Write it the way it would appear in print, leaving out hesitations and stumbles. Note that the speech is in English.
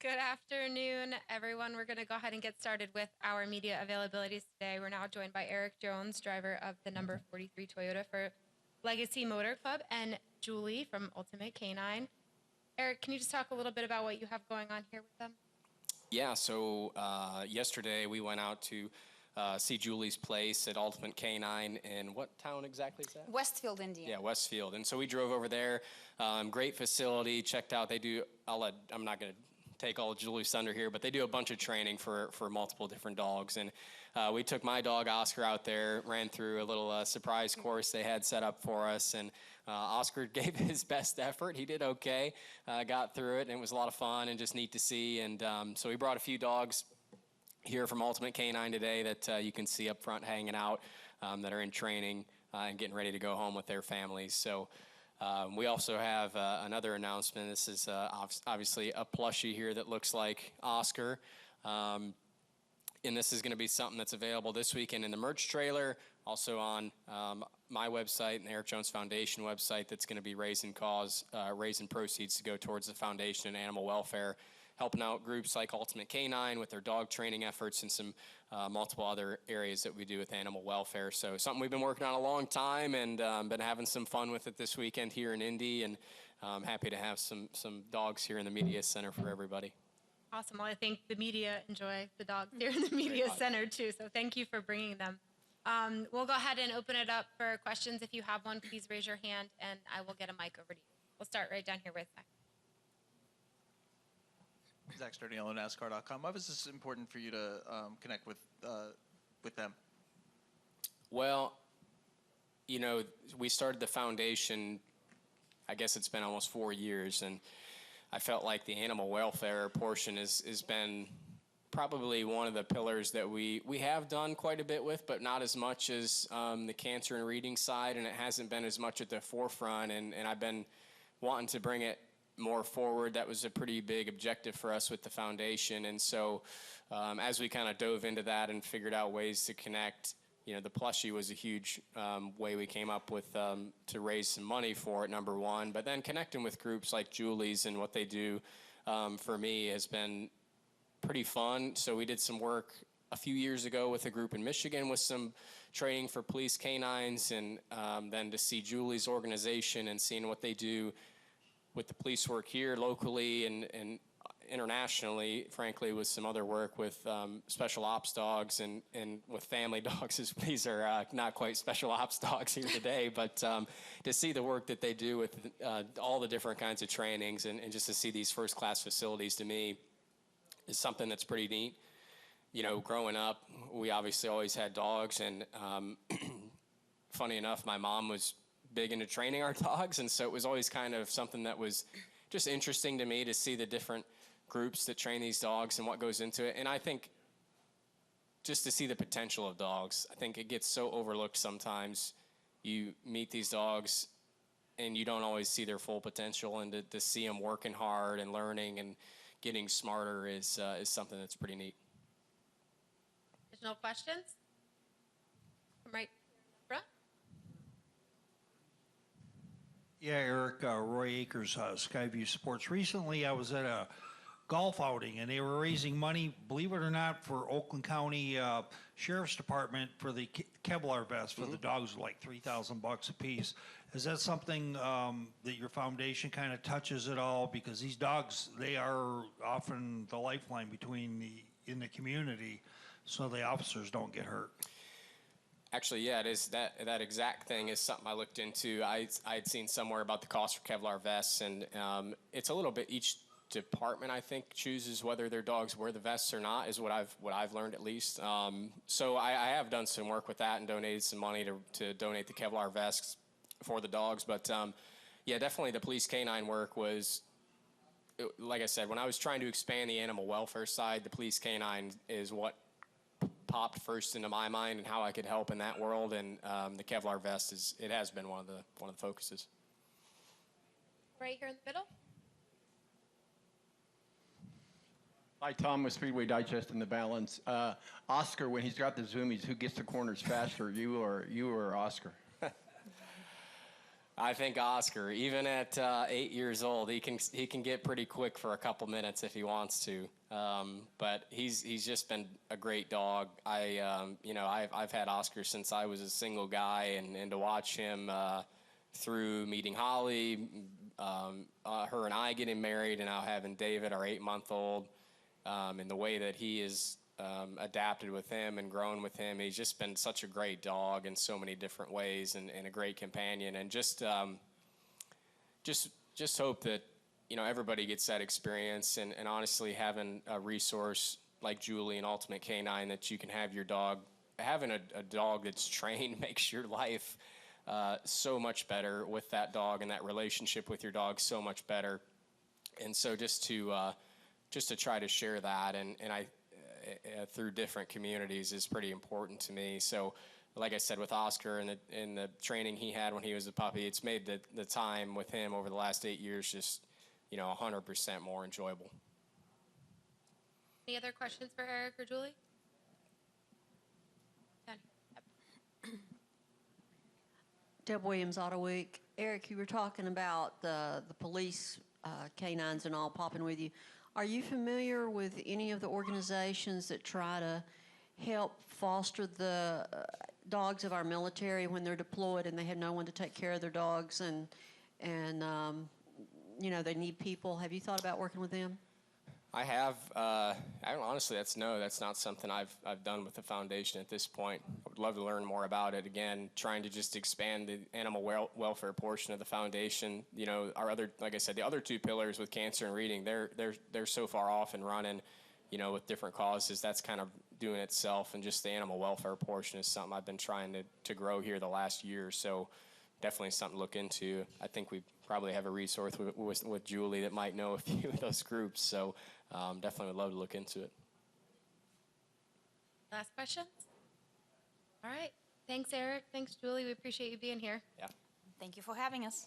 Good afternoon, everyone. We're going to go ahead and get started with our media availabilities today. We're now joined by Erik Jones, driver of the number 43 Toyota for Legacy Motor Club, and Julie from Ultimate Canine. Erik, can you just talk a little bit about what you have going on here with them? Yeah, so yesterday we went out to see Julie's place at Ultimate Canine in what town exactly is that? Westfield, Indiana. Yeah, Westfield. And so we drove over there. Great facility, checked out. I'm not going to take all of Julie's thunder here, but they do a bunch of training for multiple different dogs. And we took my dog, Oscar, out there, ran through a little surprise course they had set up for us. And Oscar gave his best effort. He did okay, got through it, and it was a lot of fun and just neat to see. And so we brought a few dogs here from Ultimate Canine today that you can see up front hanging out that are in training and getting ready to go home with their families. So we also have another announcement. This is obviously a plushie here that looks like Oscar. And this is going to be something that's available this weekend in the merch trailer, also on my website and the Erik Jones Foundation website, that's going to be raising proceeds to go towards the foundation and animal welfare, helping out groups like Ultimate Canine with their dog training efforts and some multiple other areas that we do with animal welfare. So something we've been working on a long time and been having some fun with it this weekend here in Indy, and happy to have some dogs here in the media center for everybody. Awesome. Well, I think the media enjoy the dogs here in the media center too, so thank you for bringing them. We'll go ahead and open it up for questions. If you have one, please raise your hand and I will get a mic over to you. We'll start right down here with Zach. Zach Sturniolo, NASCAR.com. Why was this important for you to connect with them? Well, you know, we started the foundation, I guess it's been almost 4 years, and I felt like the animal welfare portion has been probably one of the pillars that we have done quite a bit with, but not as much as the cancer and reading side, and it hasn't been as much at the forefront, and I've been wanting to bring it more forward. That was a pretty big objective for us with the foundation. And so as we kind of dove into that and figured out ways to connect, you know, the plushie was a huge way we came up with to raise some money for it, number one. But then connecting with groups like Julie's and what they do for me has been pretty fun. So we did some work a few years ago with a group in Michigan with some training for police canines, and then to see Julie's organization and seeing what they do with the police work here locally and internationally, frankly, with some other work with special ops dogs and with family dogs, as these are not quite special ops dogs here today, but to see the work that they do with all the different kinds of trainings and just to see these first-class facilities, to me, is something that's pretty neat. You know, growing up, we obviously always had dogs, and funny enough, my mom was big into training our dogs, and so it was always kind of something that was just interesting to me to see the different groups that train these dogs and what goes into it. And I think just to see the potential of dogs, I think it gets so overlooked sometimes. You meet these dogs and you don't always see their full potential, and to see them working hard and learning and getting smarter is something that's pretty neat. Additional questions? Come right front. Yeah, Erik, Roy Akers, Skyview Sports. Recently, I was at a golf outing, and they were raising money, believe it or not, for Oakland County Sheriff's Department for the Kevlar vest for the dogs, like $3,000 a piece. Is that something that your foundation kind of touches at all? Because these dogs, they are often the lifeline in the community, so the officers don't get hurt. Actually, yeah, it is. That exact thing is something I looked into. I had seen somewhere about the cost for Kevlar vests, and it's a little bit, each department, I think, chooses whether their dogs wear the vests or not, is what I've learned at least. So I have done some work with that and donated some money to donate the Kevlar vests for the dogs. But yeah, definitely the police canine work was, like I said, when I was trying to expand the animal welfare side, the police canine is what popped first into my mind and how I could help in that world, and the Kevlar vest has been one of the focuses. Right here in the middle. Hi, Tom with Speedway Digest and The Balance. Oscar, when he's got the zoomies, who gets the corners faster, you or Oscar? I think Oscar, even at 8 years old, he can get pretty quick for a couple minutes if he wants to. But he's just been a great dog. I've had Oscar since I was a single guy, and to watch him through meeting Holly, her and I getting married, and now having David, our 8-month-old, and the way that he is adapted with him and grown with him. He's just been such a great dog in so many different ways, and a great companion, and just hope that everybody gets that experience, and honestly having a resource like Julie and Ultimate Canine that you can have your dog. Having a dog that's trained makes your life so much better with that dog, and that relationship with your dog so much better. And so just to try to share that and I through different communities is pretty important to me. So like I said, with Oscar and the training he had when he was a puppy, it's made the time with him over the last 8 years just 100% more enjoyable. Any other questions for Erik or Julie? Done. Yep. Deb Williams, Auto Week. Erik, you were talking about the police canines and all popping with you. Are you familiar with any of the organizations that try to help foster the dogs of our military when they're deployed and they have no one to take care of their dogs and they need people? Have you thought about working with them? I have. Honestly, that's not something I've done with the foundation at this point. I would love to learn more about it. Again, trying to just expand the animal welfare portion of the foundation. Our other, like I said, the other two pillars with cancer and reading, they're so far off and running, with different causes. That's kind of doing itself, and just the animal welfare portion is something I've been trying to grow here the last year. So definitely something to look into. I think we probably have a resource with Julie that might know a few of those groups. So definitely would love to look into it. Last questions? All right. Thanks, Erik. Thanks, Julie. We appreciate you being here. Yeah. Thank you for having us.